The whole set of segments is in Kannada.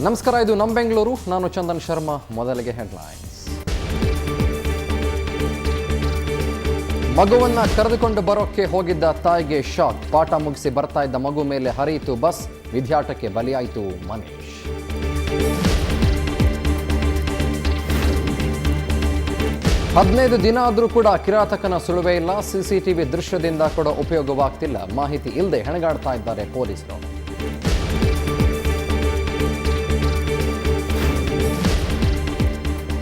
ನಮಸ್ಕಾರ, ಇದು ನಮ್ಮ ಬೆಂಗಳೂರು. ನಾನು ಚಂದನ್ ಶರ್ಮಾ. ಮೊದಲಿಗೆ ಹೆಡ್ಲೈನ್ಸ್. ಮಗುವನ್ನ ಕರೆದುಕೊಂಡು ಬರೋಕ್ಕೆ ಹೋಗಿದ್ದ ತಾಯಿಗೆ ಶಾಕ್. ಪಾಠ ಮುಗಿಸಿ ಬರ್ತಾ ಇದ್ದ ಮಗು ಮೇಲೆ ಹರಿಯಿತು ಬಸ್. ವಿದ್ಯಾಟಕ್ಕೆ ಬಲಿಯಾಯಿತು ಮನೀಶ್. ಹದಿನೈದು ದಿನ ಆದರೂ ಕೂಡ ಕಿರಾತಕನ ಸುಳುವೇ ಇಲ್ಲ. ಸಿಸಿಟಿವಿ ದೃಶ್ಯದಿಂದ ಕೂಡ ಉಪಯೋಗವಾಗ್ತಿಲ್ಲ. ಮಾಹಿತಿ ಇಲ್ಲದೆ ಹೆಣಗಾಡ್ತಾ ಇದ್ದಾರೆ ಪೊಲೀಸರು.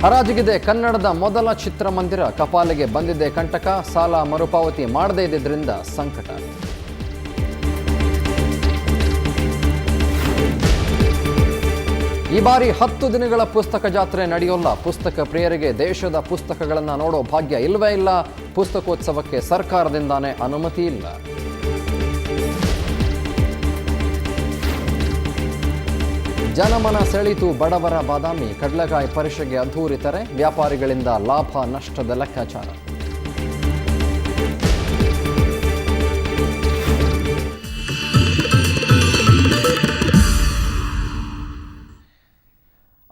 ಹರಾಜಿಗಿದೆ ಕನ್ನಡದ ಮೊದಲ ಚಿತ್ರಮಂದಿರ. ಕಪಾಲಿಗೆ ಬಂದಿದ್ದೆ ಕಂಟಕ. ಸಾಲ ಮರುಪಾವತಿ ಮಾಡದೇ ಇದ್ದಿದ್ದರಿಂದ ಸಂಕಟ. ಈ ಬಾರಿ 10 ದಿನಗಳ ಪುಸ್ತಕ ಜಾತ್ರೆ ನಡೆಯೋಲ್ಲ. ಪುಸ್ತಕ ಪ್ರಿಯರಿಗೆ ದೇಶದ ಪುಸ್ತಕಗಳನ್ನು ನೋಡೋ ಭಾಗ್ಯ ಇಲ್ಲವೇ ಇಲ್ಲ. ಪುಸ್ತಕೋತ್ಸವಕ್ಕೆ ಸರ್ಕಾರದಿಂದಾನೇ ಅನುಮತಿ ಇಲ್ಲ. ಜನಮನ ಸೆಳೀತು ಬಡವರ ಬಾದಾಮಿ. ಕಡಲೆಕಾಯಿ ಪರಿಷೆಗೆ ಅದ್ಧೂರಿ ತೆರೆ. ವ್ಯಾಪಾರಿಗಳಿಂದ ಲಾಭ ನಷ್ಟದ ಲೆಕ್ಕಾಚಾರ.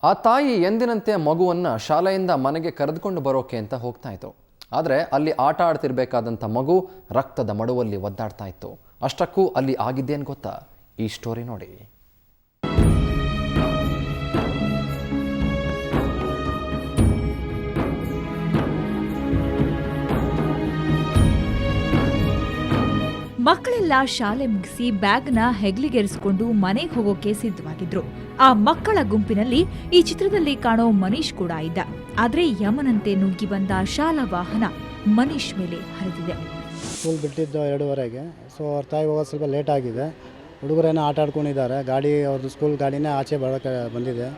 ಆ ತಾಯಿ ಎಂದಿನಂತೆ ಮಗುವನ್ನು ಶಾಲೆಯಿಂದ ಮನೆಗೆ ಕರೆದುಕೊಂಡು ಬರೋಕೆ ಅಂತ ಹೋಗ್ತಾ ಇತ್ತು. ಆದರೆ ಅಲ್ಲಿ ಆಟ ಆಡ್ತಿರ್ಬೇಕಾದಂಥ ಮಗು ರಕ್ತದ ಮಡುವಲ್ಲಿ ಒದ್ದಾಡ್ತಾ ಇತ್ತು. ಅಷ್ಟಕ್ಕೂ ಅಲ್ಲಿ ಆಗಿದ್ದೇನು ಗೊತ್ತಾ? ಈ ಸ್ಟೋರಿ ನೋಡಿ. ಮಕ್ಕಳೆಲ್ಲ ಶಾಲೆ ಮುಗಿಸಿ ಬ್ಯಾಗ್ನ ಹೆಗ್ಲಿಗೆರಿಸಿಕೊಂಡು ಮನೆಗೆ ಹೋಗೋಕೆ ಸಿದ್ಧವಾಗಿದ್ರು. ಆ ಮಕ್ಕಳ ಗುಂಪಿನಲ್ಲಿ ಈ ಚಿತ್ರದಲ್ಲಿ ಕಾಣೋ ಮನೀಶ್ ಕೂಡ ಇದ್ದ. ಆದ್ರೆ ಯಮನಂತೆ ನುಗ್ಗಿ ಬಂದ ಶಾಲಾ ವಾಹನ ಮನೀಶ್ ಮೇಲೆ ಹರಿದಿದೆ. ಸ್ಕೂಲ್ ಬಿಟ್ಟಿದ್ದು 2:30ಗೆ. ಸೊ ಅವ್ರ ತಾಯಿ ಹೋಗೋದು ಸ್ವಲ್ಪ ಲೇಟ್ ಆಗಿದೆ. ಹುಡುಗರೇನೋ ಆಟ ಆಡ್ಕೊಂಡಿದ್ದಾರೆ. ಗಾಡಿ ಅವ್ರದ್ದು ಸ್ಕೂಲ್ ಗಾಡಿನೇ ಆಚೆ ಬರೋಕ್ಕೆ ಬಂದಿದೆ.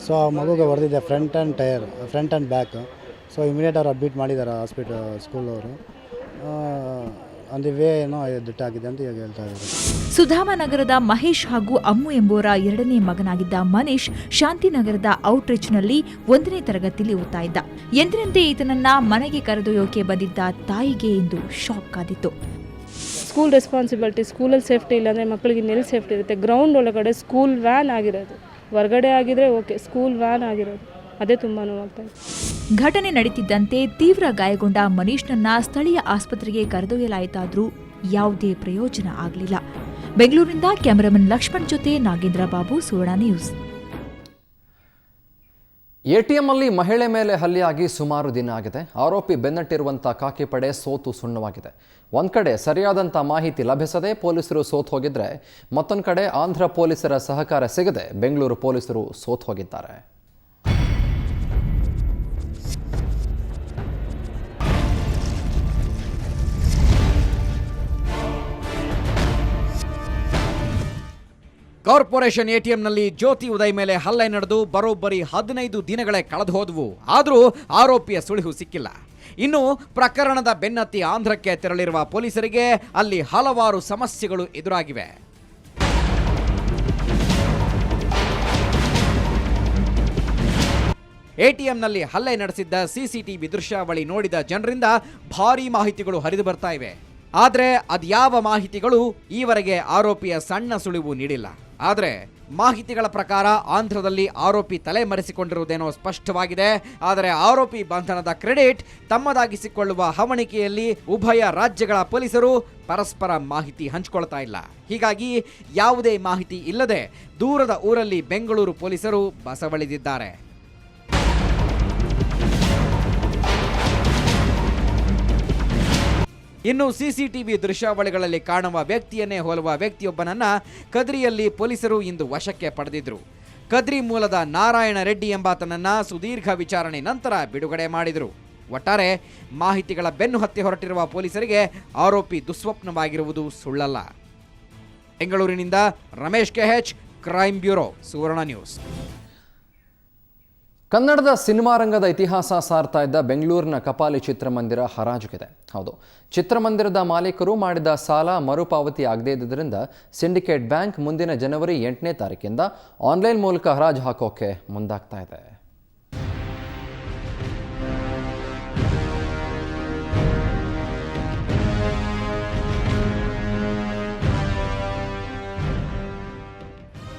ಸೊ ಆ ಮಗುಗೆ ಹೊಡೆದಿದೆ front and back. So immediate ಅವ್ರು ಅಡ್ಮಿಟ್ ಮಾಡಿದ್ದಾರೆ ಸ್ಕೂಲವರು. ಆನ್ ದಿ ವೇ ಏನೋ ದಿಟ್ಟಾಗಿದೆ ಅಂತ ಈಗ ಹೇಳ್ತಾ ಇದ್ದಾರೆ. ಸುಧಾಮನಗರದ ಮಹೇಶ್ ಹಾಗೂ ಅಮ್ಮು ಎಂಬುವರ 2ನೇ ಮಗನಾಗಿದ್ದ ಮನೀಶ್ ಶಾಂತಿನಗರದ ಔಟ್ರೀಚ್ನಲ್ಲಿ 1ನೇ ತರಗತಿಯಲ್ಲಿ ಓದ್ತಾ ಇದ್ದ. ಎಂದಿನಂತೆ ಈತನನ್ನ ಮನೆಗೆ ಕರೆದೊಯ್ಯೋಕೆ ಬಂದಿದ್ದ ತಾಯಿಗೆ ಇಂದು ಶಾಕ್ ಆದಿತ್ತು. ಸ್ಕೂಲ್ ರೆಸ್ಪಾನ್ಸಿಬಿಲಿಟಿ, ಸ್ಕೂಲಲ್ಲಿ ಸೇಫ್ಟಿ ಇಲ್ಲಾಂದರೆ ಮಕ್ಕಳಿಗೆ ನೆಲ್ಲಿ ಸೇಫ್ಟಿ ಇರುತ್ತೆ. ಗ್ರೌಂಡ್ ಒಳಗಡೆ ಸ್ಕೂಲ್ ವ್ಯಾನ್ ಆಗಿರೋದು, ಹೊರಗಡೆ ಆಗಿದ್ರೆ ಓಕೆ, ಸ್ಕೂಲ್ ವ್ಯಾನ್ ಆಗಿರೋದು ಅದೇ ತುಂಬ ನೋವಾಗ್ತಾ ಇದೆ. ಘಟನೆ ನಡೀತಿದ್ದಂತೆ ತೀವ್ರ ಗಾಯಗೊಂಡ ಮನೀಶ್ನನ್ನ ಸ್ಥಳೀಯ ಆಸ್ಪತ್ರೆಗೆ ಕರೆದೊಯ್ಯಲಾಯಿತಾದ್ರೂ ಯಾವುದೇ ಪ್ರಯೋಜನ ಆಗಲಿಲ್ಲ. ಬೆಂಗಳೂರಿನಿಂದ ಕ್ಯಾಮರಾಮನ್ ಲಕ್ಷ್ಮಣ್ ಜೊತೆ ನಾಗೇಂದ್ರ ಬಾಬು, ಸುವರ್ಣ ನ್ಯೂಸ್. ಎಟಿಎಂ ಅಲ್ಲಿ ಮಹಿಳೆ ಮೇಲೆ ಹಲ್ಲೆಯಾಗಿ ಸುಮಾರು ದಿನ ಆಗಿದೆ. ಆರೋಪಿ ಬೆನ್ನಟ್ಟಿರುವಂಥ ಖಾಕಿ ಪಡೆ ಸೋತು ಸುಣ್ಣವಾಗಿದೆ. ಒಂದ್ ಕಡೆ ಸರಿಯಾದಂಥ ಮಾಹಿತಿ ಲಭಿಸದೆ ಪೊಲೀಸರು ಸೋತು ಹೋಗಿದ್ರೆ, ಮತ್ತೊಂದು ಕಡೆ ಆಂಧ್ರ ಪೊಲೀಸರ ಸಹಕಾರ ಸಿಗದೆ ಬೆಂಗಳೂರು ಪೊಲೀಸರು ಸೋತು ಹೋಗಿದ್ದಾರೆ. ಕಾರ್ಪೊರೇಷನ್ ಎಟಿಎಂನಲ್ಲಿ ಜ್ಯೋತಿ ಉದಯ್ ಮೇಲೆ ಹಲ್ಲೆ ನಡೆದು ಬರೋಬ್ಬರಿ 15 ದಿನಗಳೇ ಕಳೆದು ಹೋದವು. ಆದರೂ ಆರೋಪಿಯ ಸುಳಿವು ಸಿಕ್ಕಿಲ್ಲ. ಇನ್ನು ಪ್ರಕರಣದ ಬೆನ್ನತ್ತಿ ಆಂಧ್ರಕ್ಕೆ ತೆರಳಿರುವ ಪೊಲೀಸರಿಗೆ ಅಲ್ಲಿ ಹಲವಾರು ಸಮಸ್ಯೆಗಳು ಎದುರಾಗಿವೆ. ಎಟಿಎಂನಲ್ಲಿ ಹಲ್ಲೆ ನಡೆಸಿದ್ದ ಸಿಸಿಟಿವಿ ದೃಶ್ಯಾವಳಿ ನೋಡಿದ ಜನರಿಂದ ಭಾರೀ ಮಾಹಿತಿಗಳು ಹರಿದು ಬರ್ತಾ ಇವೆ. ಆದರೆ ಅದ್ಯಾವ ಮಾಹಿತಿಗಳು ಈವರೆಗೆ ಆರೋಪಿಯ ಸಣ್ಣ ಸುಳಿವು ನೀಡಿಲ್ಲ. ಆದರೆ ಮಾಹಿತಿಗಳ ಪ್ರಕಾರ ಆಂಧ್ರದಲ್ಲಿ ಆರೋಪಿ ತಲೆಮರೆಸಿಕೊಂಡಿರುವುದೇನೋ ಸ್ಪಷ್ಟವಾಗಿದೆ. ಆದರೆ ಆರೋಪಿ ಬಂಧನದ ಕ್ರೆಡಿಟ್ ತಮ್ಮದಾಗಿಸಿಕೊಳ್ಳುವ ಹವಣಿಕೆಯಲ್ಲಿ ಉಭಯ ರಾಜ್ಯಗಳ ಪೊಲೀಸರು ಪರಸ್ಪರ ಮಾಹಿತಿ ಹಂಚಿಕೊಳ್ತಾ ಇಲ್ಲ. ಹೀಗಾಗಿ ಯಾವುದೇ ಮಾಹಿತಿ ಇಲ್ಲದೆ ದೂರದ ಊರಲ್ಲಿ ಬೆಂಗಳೂರು ಪೊಲೀಸರು ಬಸವಳಿದಿದ್ದಾರೆ. ಇನ್ನು ಸಿಸಿಟಿವಿ ದೃಶ್ಯಾವಳಿಗಳಲ್ಲಿ ಕಾಣುವ ವ್ಯಕ್ತಿಯನ್ನೇ ಹೋಲುವ ವ್ಯಕ್ತಿಯೊಬ್ಬನನ್ನ ಕದ್ರಿಯಲ್ಲಿ ಪೊಲೀಸರು ಇಂದು ವಶಕ್ಕೆ ಪಡೆದಿದ್ರು. ಕದ್ರಿ ಮೂಲದ ನಾರಾಯಣ ರೆಡ್ಡಿ ಎಂಬಾತನನ್ನ ಸುದೀರ್ಘ ವಿಚಾರಣೆ ನಂತರ ಬಿಡುಗಡೆ ಮಾಡಿದರು. ಒಟ್ಟಾರೆ ಮಾಹಿತಿಗಳ ಬೆನ್ನು ಹತ್ತಿ ಹೊರಟಿರುವ ಪೊಲೀಸರಿಗೆ ಆರೋಪಿ ದುಸ್ವಪ್ನವಾಗಿರುವುದು ಸುಳ್ಳಲ್ಲ. ಬೆಂಗಳೂರಿನಿಂದ ರಮೇಶ್ ಕೆಎಚ್, ಕ್ರೈಮ್ ಬ್ಯೂರೋ, ಸುವರ್ಣ ನ್ಯೂಸ್. ಕನ್ನಡದ ಸಿನಿಮಾ ರಂಗದ ಇತಿಹಾಸ ಸಾರ್ತಾ ಇದ್ದ ಬೆಂಗಳೂರಿನ ಕಪಾಲಿ ಚಿತ್ರಮಂದಿರ ಹರಾಜುಗಿದೆ. ಹೌದು, ಚಿತ್ರಮಂದಿರದ ಮಾಲೀಕರು ಮಾಡಿದ ಸಾಲ ಮರುಪಾವತಿ ಆಗದೇ ಇದ್ದುದರಿಂದ ಸಿಂಡಿಕೇಟ್ ಬ್ಯಾಂಕ್ ಮುಂದಿನ ಜನವರಿ 8ನೇ ತಾರೀಕಿಂದ ಆನ್ಲೈನ್ ಮೂಲಕ ಹರಾಜು ಹಾಕೋಕೆ ಮುಂದಾಗ್ತಾ ಇದೆ.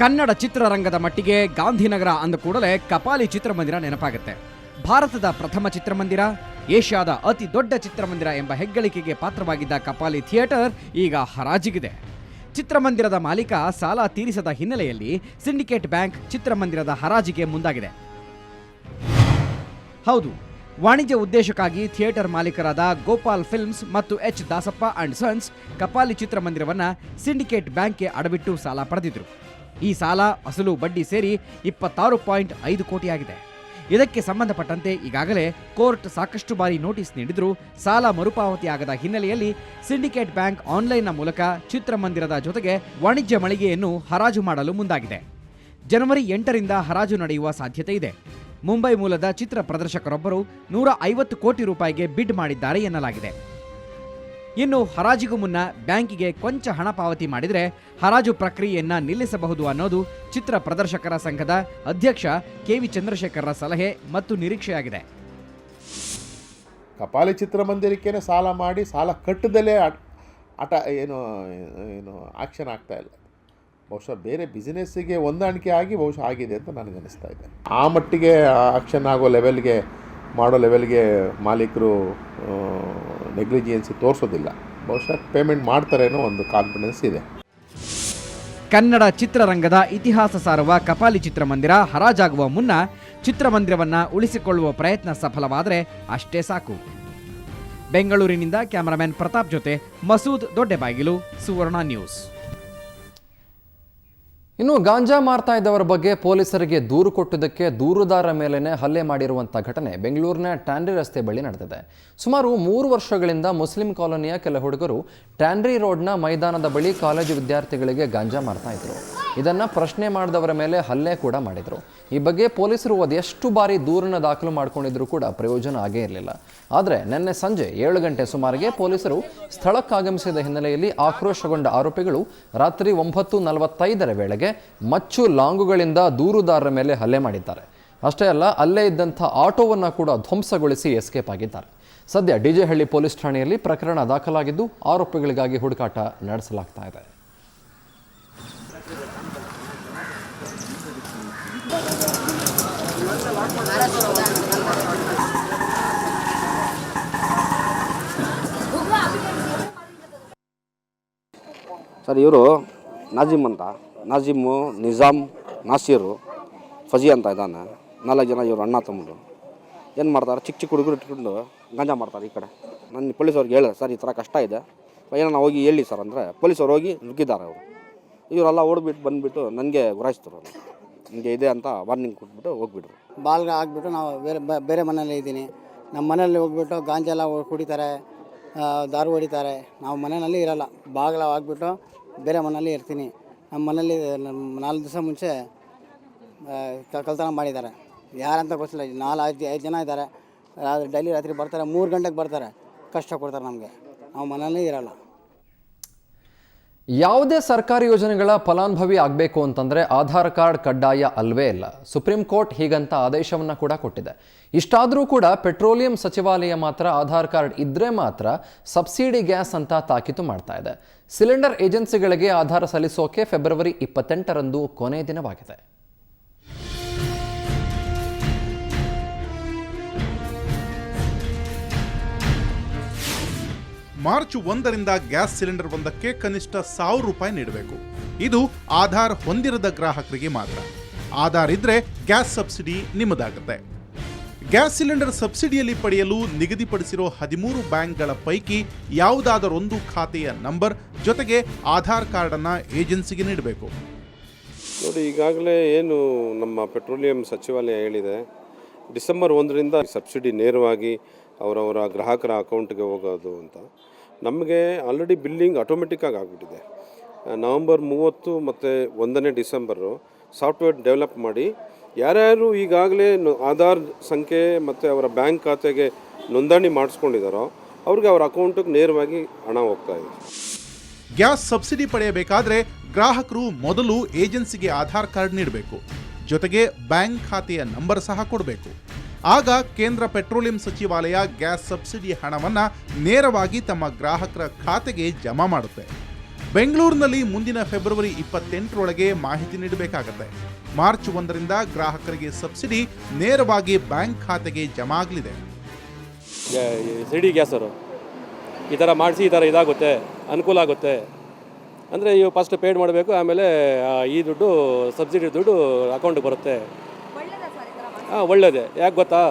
ಕನ್ನಡ ಚಿತ್ರರಂಗದ ಮಟ್ಟಿಗೆ ಗಾಂಧಿನಗರ ಅಂದ ಕೂಡಲೇ ಕಪಾಲಿ ಚಿತ್ರಮಂದಿರ ನೆನಪಾಗುತ್ತೆ. ಭಾರತದ ಪ್ರಥಮ ಚಿತ್ರಮಂದಿರ, ಏಷ್ಯಾದ ಅತಿ ದೊಡ್ಡ ಚಿತ್ರಮಂದಿರ ಎಂಬ ಹೆಗ್ಗಳಿಕೆಗೆ ಪಾತ್ರವಾಗಿದ್ದ ಕಪಾಲಿ ಥಿಯೇಟರ್ ಈಗ ಹರಾಜಿಗಿದೆ. ಚಿತ್ರಮಂದಿರದ ಮಾಲೀಕ ಸಾಲ ತೀರಿಸದ ಹಿನ್ನೆಲೆಯಲ್ಲಿ ಸಿಂಡಿಕೇಟ್ ಬ್ಯಾಂಕ್ ಚಿತ್ರಮಂದಿರದ ಹರಾಜಿಗೆ ಮುಂದಾಗಿದೆ. ಹೌದು, ವಾಣಿಜ್ಯ ಉದ್ದೇಶಕ್ಕಾಗಿ ಥಿಯೇಟರ್ ಮಾಲೀಕರಾದ ಗೋಪಾಲ್ ಫಿಲ್ಮ್ಸ್ ಮತ್ತು H Dasappa and sons Kapali ಚಿತ್ರಮಂದಿರವನ್ನ ಸಿಂಡಿಕೇಟ್ ಬ್ಯಾಂಕ್ಗೆ ಅಡವಿಟ್ಟು ಸಾಲ ಪಡೆದಿದ್ರು. ಈ ಸಾಲ ಅಸಲು ಬಡ್ಡಿ ಸೇರಿ 26.5 ಕೋಟಿಯಾಗಿದೆ. ಇದಕ್ಕೆ ಸಂಬಂಧಪಟ್ಟಂತೆ ಈಗಾಗಲೇ ಕೋರ್ಟ್ ಸಾಕಷ್ಟು ಬಾರಿ ನೋಟಿಸ್ ನೀಡಿದ್ರೂ ಸಾಲ ಮರುಪಾವತಿಯಾಗದ ಹಿನ್ನೆಲೆಯಲ್ಲಿ ಸಿಂಡಿಕೇಟ್ ಬ್ಯಾಂಕ್ ಆನ್ಲೈನ್ನ ಮೂಲಕ ಚಿತ್ರಮಂದಿರದ ಜೊತೆಗೆ ವಾಣಿಜ್ಯ ಮಳಿಗೆಯನ್ನು ಹರಾಜು ಮಾಡಲು ಮುಂದಾಗಿದೆ. ಜನವರಿ 8ರಿಂದ ಹರಾಜು ನಡೆಯುವ ಸಾಧ್ಯತೆ ಇದೆ. ಮುಂಬೈ ಮೂಲದ ಚಿತ್ರ ಪ್ರದರ್ಶಕರೊಬ್ಬರು 150 ಕೋಟಿ ರೂಪಾಯಿಗೆ ಬಿಡ್ ಮಾಡಿದ್ದಾರೆ ಎನ್ನಲಾಗಿದೆ. ಇನ್ನು ಹರಾಜಿಗೂ ಮುನ್ನ ಬ್ಯಾಂಕಿಗೆ ಕೊಂಚ ಹಣ ಪಾವತಿ ಮಾಡಿದರೆ ಹರಾಜು ಪ್ರಕ್ರಿಯೆಯನ್ನ ನಿಲ್ಲಿಸಬಹುದು ಅನ್ನೋದು ಚಿತ್ರ ಪ್ರದರ್ಶಕರ ಸಂಘದ ಅಧ್ಯಕ್ಷ ಕೆವಿ ಚಂದ್ರಶೇಖರ್ರ ಸಲಹೆ ಮತ್ತು ನಿರೀಕ್ಷೆಯಾಗಿದೆ. ಕಪಾಲಿ ಚಿತ್ರಮಂದಿರಕ್ಕೇನೆ ಸಾಲ ಮಾಡಿ ಸಾಲ ಕಟ್ಟದಲ್ಲೇ ಏನು ಆಕ್ಷನ್ ಆಗ್ತಾ ಇಲ್ಲ. ಬಹುಶಃ ಬೇರೆ ಬಿಸ್ನೆಸ್ಸಿಗೆ ಹೊಂದಾಣಿಕೆ ಆಗಿ ಬಹುಶಃ ಆಗಿದೆ ಅಂತ ನನಗನ್ನಿಸ್ತಾ ಇದೆ. ಆ ಮಟ್ಟಿಗೆ ಆಕ್ಷನ್ ಆಗೋ ಲೆವೆಲ್ಗೆ ಮಾಡೋ ಲೆವೆಲ್ಗೆ ಮಾಲೀಕರು ನೆಗ್ಲಿಜಿಯನ್ಸಿ ತೋರಿಸೋದಿಲ್ಲ. ಬಹುಶಃ ಪೇಮೆಂಟ್ ಮಾಡ್ತಾರೆ ಅನ್ನೋ ಒಂದು ಕಾನ್ಫಿಡೆನ್ಸ್ ಇದೆ. ಕನ್ನಡ ಚಿತ್ರರಂಗದ ಇತಿಹಾಸ ಸಾರುವ ಕಪಾಲಿ ಚಿತ್ರಮಂದಿರ ಹರಾಜಾಗುವ ಮುನ್ನ ಚಿತ್ರಮಂದಿರವನ್ನ ಉಳಿಸಿಕೊಳ್ಳುವ ಪ್ರಯತ್ನ ಸಫಲವಾದರೆ ಅಷ್ಟೇ ಸಾಕು. ಬೆಂಗಳೂರಿನಿಂದ ಕ್ಯಾಮರಾಮನ್ ಪ್ರತಾಪ್ ಜೊತೆ ಮಸೂದ್ ದೊಡ್ಡಬಾಗಿಲು, ಸುವರ್ಣ ನ್ಯೂಸ್. ಇನ್ನು ಗಾಂಜಾ ಮಾರ್ತಾ ಇದ್ದವರ ಬಗ್ಗೆ ಪೊಲೀಸರಿಗೆ ದೂರು ಕೊಟ್ಟಿದ್ದಕ್ಕೆ ದೂರುದಾರ ಮೇಲೇನೆ ಹಲ್ಲೆ ಮಾಡಿರುವಂಥ ಘಟನೆ ಬೆಂಗಳೂರಿನ ಟ್ಯಾಂಡ್ರಿ ರಸ್ತೆ ಬಳಿ ನಡೆದಿದೆ. ಸುಮಾರು 3 ವರ್ಷಗಳಿಂದ ಮುಸ್ಲಿಂ ಕಾಲೋನಿಯ ಕೆಲ ಹುಡುಗರು ಟ್ಯಾಂಡ್ರಿ ರೋಡ್ನ ಮೈದಾನದ ಬಳಿ ಕಾಲೇಜು ವಿದ್ಯಾರ್ಥಿಗಳಿಗೆ ಗಾಂಜಾ ಮಾರ್ತಾ ಇದ್ರು. ಇದನ್ನು ಪ್ರಶ್ನೆ ಮಾಡಿದವರ ಮೇಲೆ ಹಲ್ಲೆ ಕೂಡ ಮಾಡಿದರು. ಈ ಬಗ್ಗೆ ಪೊಲೀಸರು ಅದೆಷ್ಟು ಬಾರಿ ದೂರನ್ನು ದಾಖಲು ಮಾಡಿಕೊಂಡಿದ್ರು ಕೂಡ ಪ್ರಯೋಜನ ಆಗೇ ಇರಲಿಲ್ಲ. ಆದರೆ ನಿನ್ನೆ ಸಂಜೆ 7 ಗಂಟೆ ಸುಮಾರಿಗೆ ಪೊಲೀಸರು ಸ್ಥಳಕ್ಕಾಗಮಿಸಿದ ಹಿನ್ನೆಲೆಯಲ್ಲಿ ಆಕ್ರೋಶಗೊಂಡ ಆರೋಪಿಗಳು ರಾತ್ರಿ 9:45 ವೇಳೆಗೆ ಮಚ್ಚು ಲಾಂಗುಗಳಿಂದ ದೂರುದಾರರ ಮೇಲೆ ಹಲ್ಲೆ ಮಾಡಿದ್ದಾರೆ. ಅಷ್ಟೇ ಅಲ್ಲ, ಅಲ್ಲೇ ಇದ್ದಂಥ ಆಟೋವನ್ನು ಕೂಡ ಧ್ವಂಸಗೊಳಿಸಿ ಎಸ್ಕೇಪ್ ಆಗಿದ್ದಾರೆ. ಸದ್ಯ ಡಿಜೆಹಳ್ಳಿ ಪೊಲೀಸ್ ಠಾಣೆಯಲ್ಲಿ ಪ್ರಕರಣ ದಾಖಲಾಗಿದ್ದು ಆರೋಪಿಗಳಿಗಾಗಿ ಹುಡುಕಾಟ ನಡೆಸಲಾಗ್ತಾ ಇದೆ. ಸರ್, ಇವರು ನಾಜಿಮ್ ಅಂತ, ನಾಜಿಮ್ಮು, ನಿಜಾಮ್, ನಾಸೀರು, ಫಜಿ ಅಂತ ಇದ್ದಾನೆ. 4 ಜನ ಇವರು ಅಣ್ಣ ತಮ್ಮರು. ಏನು ಮಾಡ್ತಾರೆ, ಚಿಕ್ಕ ಚಿಕ್ಕ ಹುಡುಗರು ಇಟ್ಕೊಂಡು ಗಾಂಜಾ ಮಾಡ್ತಾರೆ. ಈ ಕಡೆ ನಾನು ಪೊಲೀಸವ್ರಿಗೆ ಹೇಳಿದೆ, ಸರ್ ಈ ಥರ ಕಷ್ಟ ಇದೆ, ಏನೋ ಹೋಗಿ ಹೇಳಿ ಸರ್ ಅಂದರೆ ಪೊಲೀಸವ್ರು ಹೋಗಿ ನುಗ್ಗಿದ್ದಾರೆ. ಅವರು ಇವರೆಲ್ಲ ಓಡ್ಬಿಟ್ಟು ಬಂದುಬಿಟ್ಟು ನನಗೆ ಗುರಾಯಿಸ್ತಾರೆ. ಹಿಂಗೆ ಇದೆ ಅಂತ ವಾರ್ನಿಂಗ್ ಕೊಟ್ಬಿಟ್ಟು ಹೋಗ್ಬಿಟ್ರು. ಬಾಲ್ಗ ಆಗಿಬಿಟ್ಟು ನಾವು ಬೇರೆ ಮನೆಯಲ್ಲೇ ಇದ್ದೀನಿ. ನಮ್ಮ ಮನೆಯಲ್ಲಿ ಹೋಗ್ಬಿಟ್ಟು ಗಾಂಜಾ ಎಲ್ಲ ಕುಡಿತಾರೆ, ದಾರು ಹೊಡಿತಾರೆ. ನಾವು ಮನೆಯಲ್ಲಿ ಇರೋಲ್ಲ, ಬಾಗಿಲ ಆಗಿಬಿಟ್ಟು ಬೇರೆ ಮನೆಯಲ್ಲಿ ಇರ್ತೀನಿ. ನಮ್ಮ ಮನೇಲಿ 4 ದಿವಸ ಮುಂಚೆ ಕಳ್ತನ ಮಾಡಿದ್ದಾರೆ. ಯಾರಂತ ಗೊತ್ತಿಲ್ಲ. 4-5 ಜನ ಇದ್ದಾರೆ. ಡೈಲಿ ರಾತ್ರಿ ಬರ್ತಾರೆ, 3 ಗಂಟೆಗೆ ಬರ್ತಾರೆ, ಕಷ್ಟ ಕೊಡ್ತಾರೆ ನಮಗೆ. ನಾವು ಮನೆಯಲ್ಲಿ ಇರೋಲ್ಲ. ಯಾವುದೇ ಸರ್ಕಾರಿ ಯೋಜನೆಗಳ ಫಲಾನುಭವಿ ಆಗಬೇಕು ಅಂತಂದರೆ ಆಧಾರ್ ಕಾರ್ಡ್ ಕಡ್ಡಾಯ ಅಲ್ವೇ ಇಲ್ಲ. ಸುಪ್ರೀಂ ಕೋರ್ಟ್ ಹೀಗಂತ ಆದೇಶವನ್ನು ಕೂಡ ಕೊಟ್ಟಿದೆ. ಇಷ್ಟಾದರೂ ಕೂಡ ಪೆಟ್ರೋಲಿಯಂ ಸಚಿವಾಲಯ ಮಾತ್ರ ಆಧಾರ್ ಕಾರ್ಡ್ ಇದ್ದರೆ ಮಾತ್ರ ಸಬ್ಸಿಡಿ ಗ್ಯಾಸ್ ಅಂತ ತಾಕೀತು ಮಾಡ್ತಾ ಇದೆ. ಸಿಲಿಂಡರ್ ಏಜೆನ್ಸಿಗಳಿಗೆ ಆಧಾರ ಸಲ್ಲಿಸೋಕೆ ಫೆಬ್ರವರಿ 28ರಂದು ಕೊನೆಯ ದಿನವಾಗಿದೆ. ಮಾರ್ಚ್ 1ರಿಂದ ಗ್ಯಾಸ್ ಸಿಲಿಂಡರ್ ಒಂದಕ್ಕೆ ಕನಿಷ್ಠ 1000 ರೂಪಾಯಿ ನೀಡಬೇಕು. ಇದು ಆಧಾರ್ ಹೊಂದಿರದ ಗ್ರಾಹಕರಿಗೆ ಮಾತ್ರ. ಆಧಾರ್ ಇದ್ರೆ ಗ್ಯಾಸ್ ಸಬ್ಸಿಡಿ ನಿಮ್ಮದಾಗುತ್ತೆ. ಗ್ಯಾಸ್ ಸಿಲಿಂಡರ್ ಸಬ್ಸಿಡಿಯಲ್ಲಿ ಪಡೆಯಲು ನಿಗದಿಪಡಿಸಿರೋ 13 ಬ್ಯಾಂಕ್ಗಳ ಪೈಕಿ ಯಾವುದಾದರೊಂದು ಖಾತೆಯ ನಂಬರ್ ಜೊತೆಗೆ ಆಧಾರ್ ಕಾರ್ಡನ್ನು ಏಜೆನ್ಸಿಗೆ ನೀಡಬೇಕು. ನೋಡಿ, ಈಗಾಗಲೇ ಏನು ನಮ್ಮ ಪೆಟ್ರೋಲಿಯಂ ಸಚಿವಾಲಯ ಹೇಳಿದೆ, ಡಿಸೆಂಬರ್ 1ರಿಂದ ಸಬ್ಸಿಡಿ ನೇರವಾಗಿ ಅವರವರ ಗ್ರಾಹಕರ ಅಕೌಂಟ್ಗೆ ಹೋಗೋದು ಅಂತ. ನಮಗೆ ಆಲ್ರೆಡಿ ಬಿಲ್ಲಿಂಗ್ ಆಟೋಮೆಟಿಕ್ಕಾಗಿ ಆಗಿಬಿಟ್ಟಿದೆ. ನವಂಬರ್ 30 ಮತ್ತು 1ನೇ ಡಿಸೆಂಬರು ಸಾಫ್ಟ್ವೇರ್ ಡೆವಲಪ್ ಮಾಡಿ ಯಾರ್ಯಾರು ಈಗಾಗಲೇ ಆಧಾರ್ ಸಂಖ್ಯೆ ಮತ್ತು ಅವರ ಬ್ಯಾಂಕ್ ಖಾತೆಗೆ ನೋಂದಣಿ ಮಾಡಿಸ್ಕೊಂಡಿದ್ದಾರೋ ಅವ್ರಿಗೆ ಅವರ ಅಕೌಂಟಿಗೆ ನೇರವಾಗಿ ಹಣ ಹೋಗ್ತಾ ಇದೆ. ಗ್ಯಾಸ್ ಸಬ್ಸಿಡಿ ಪಡೆಯಬೇಕಾದ್ರೆ ಗ್ರಾಹಕರು ಮೊದಲು ಏಜೆನ್ಸಿಗೆ ಆಧಾರ್ ಕಾರ್ಡ್ ನೀಡಬೇಕು. ಜೊತೆಗೆ ಬ್ಯಾಂಕ್ ಖಾತೆಯ ನಂಬರ್ ಸಹ ಕೊಡಬೇಕು. ಆಗ ಕೇಂದ್ರ ಪೆಟ್ರೋಲಿಯಂ ಸಚಿವಾಲಯ ಗ್ಯಾಸ್ ಸಬ್ಸಿಡಿ ಹಣವನ್ನು ನೇರವಾಗಿ ತಮ್ಮ ಗ್ರಾಹಕರ ಖಾತೆಗೆ ಜಮಾ ಮಾಡುತ್ತೆ. ಬೆಂಗಳೂರಿನಲ್ಲಿ ಮುಂದಿನ ಫೆಬ್ರವರಿ 28ರೊಳಗೆ ಮಾಹಿತಿ ನೀಡಬೇಕಾಗುತ್ತೆ. ಮಾರ್ಚ್ 1ರಿಂದ ಗ್ರಾಹಕರಿಗೆ ಸಬ್ಸಿಡಿ ನೇರವಾಗಿ ಬ್ಯಾಂಕ್ ಖಾತೆಗೆ ಜಮಾ ಆಗಲಿದೆ. ಸಿಡಿ ಗ್ಯಾಸರು ಈ ಥರ ಮಾಡಿಸಿ ಈ ಥರ ಇದಾಗುತ್ತೆ, ಅನುಕೂಲ ಆಗುತ್ತೆ. ಅಂದರೆ ಇವು ಫಸ್ಟ್ ಪೇಡ್ ಮಾಡಬೇಕು, ಆಮೇಲೆ ಈ ದುಡ್ಡು ಸಬ್ಸಿಡಿ ದುಡ್ಡು ಅಕೌಂಟಿಗೆ ಬರುತ್ತೆ. ಹಾಂ, ಒಳ್ಳೆಯದೇ. ಯಾಕೆ ಗೊತ್ತಾ,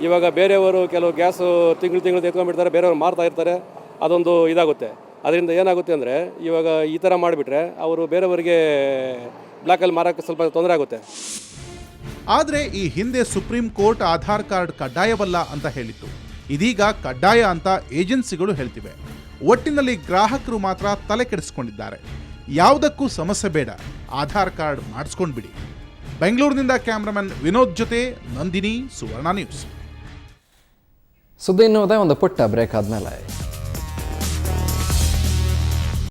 ಇವಾಗ ಬೇರೆಯವರು ಕೆಲವು ಗ್ಯಾಸು ತಿಂಗಳು ಎತ್ಕೊಂಡ್ಬಿಡ್ತಾರೆ, ಬೇರೆಯವರು ಮಾರ್ತಾ ಇರ್ತಾರೆ, ಅದೊಂದು ಇದಾಗುತ್ತೆ. ಅದರಿಂದ ಏನಾಗುತ್ತೆ ಅಂದರೆ ಇವಾಗ ಈ ಥರ ಮಾಡಿಬಿಟ್ರೆ ಅವರು ಬೇರೆಯವರಿಗೆ ಬ್ಲ್ಯಾಕಲ್ಲಿ ಮಾರೋಕ್ಕೆ ಸ್ವಲ್ಪ ತೊಂದರೆ ಆಗುತ್ತೆ. ಆದರೆ ಈ ಹಿಂದೆ ಸುಪ್ರೀಂ ಕೋರ್ಟ್ ಆಧಾರ್ ಕಾರ್ಡ್ ಕಡ್ಡಾಯವಲ್ಲ ಅಂತ ಹೇಳಿತ್ತು. ಇದೀಗ ಕಡ್ಡಾಯ ಅಂತ ಏಜೆನ್ಸಿಗಳು ಹೇಳ್ತಿವೆ. ಒಟ್ಟಿನಲ್ಲಿ ಗ್ರಾಹಕರು ಮಾತ್ರ ತಲೆ ಕೆಡಿಸ್ಕೊಂಡಿದ್ದಾರೆ. ಯಾವುದಕ್ಕೂ ಸಮಸ್ಯೆ ಬೇಡ, ಆಧಾರ್ ಕಾರ್ಡ್ ಮಾಡಿಸ್ಕೊಂಡ್ಬಿಡಿ. ಬೆಂಗಳೂರಿನಿಂದ ಕ್ಯಾಮ್ರಾಮನ್ ವಿನೋದ್ ಜೊತೆ ನಂದಿನಿ, ಸುವರ್ಣ ನ್ಯೂಸ್. ಸುದ್ದಿ ಎನ್ನುವುದೇ ಒಂದು ಪುಟ್ಟ ಬ್ರೇಕ್ ಆದಮೇಲೆ